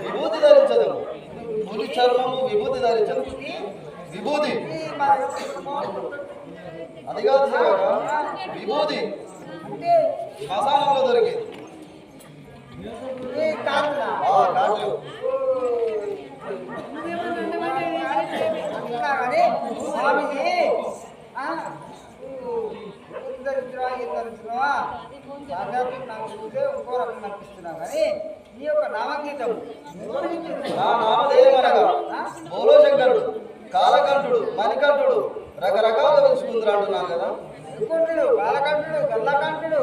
విభూతి ధరించదు పులి చర్మము విభూతి ధరించదు విభూతి అది కాదు విభూతి శ్మశానంలో దొరికేది కాట్లు ఇంకో రకం అనిపిస్తున్నావు కానీ నీ యొక్క నామగీతం బోలో శంకరుడు కాలకంఠుడు మణికంఠుడు రకరకాల వెలుసుకుందరు అంటున్నాను కదా. కాలకంఠుడు గల్లకంఠుడు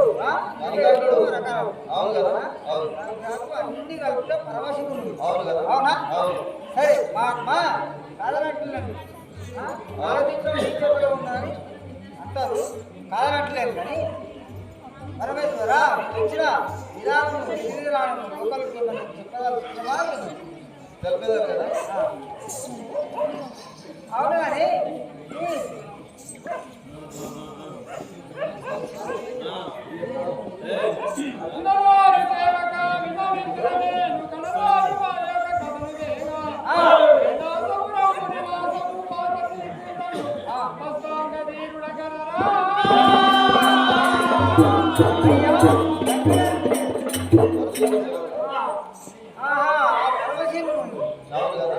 మణికంఠుడు అవును కదా. అన్ని కలిపితే పరమశివుడు అవును కదా. అవునా? అవును. సరే మా అమ్మ కాదనట్లేండి ఆలోచించడం ఉందని అంటారు. కాదనట్లేదు కానీ పరమేశ్వర ఇచ్చిన విధానం లోపలికి చెప్పగలుగుతున్నా తెలిపేదారు కదా. అవును కానీ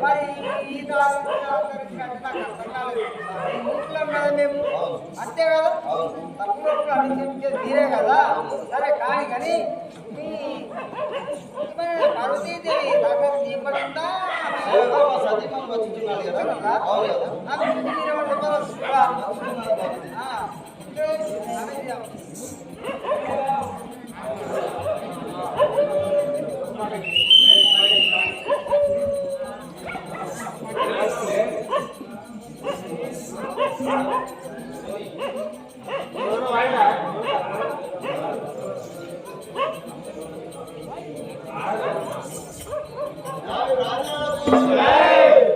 మరి ఈ మేము అంతే కదా తక్కువ అనుసరించేది మీరే కదా. సరే కానీ పార్వతీదేవి ఇవ్వకుండా Hey!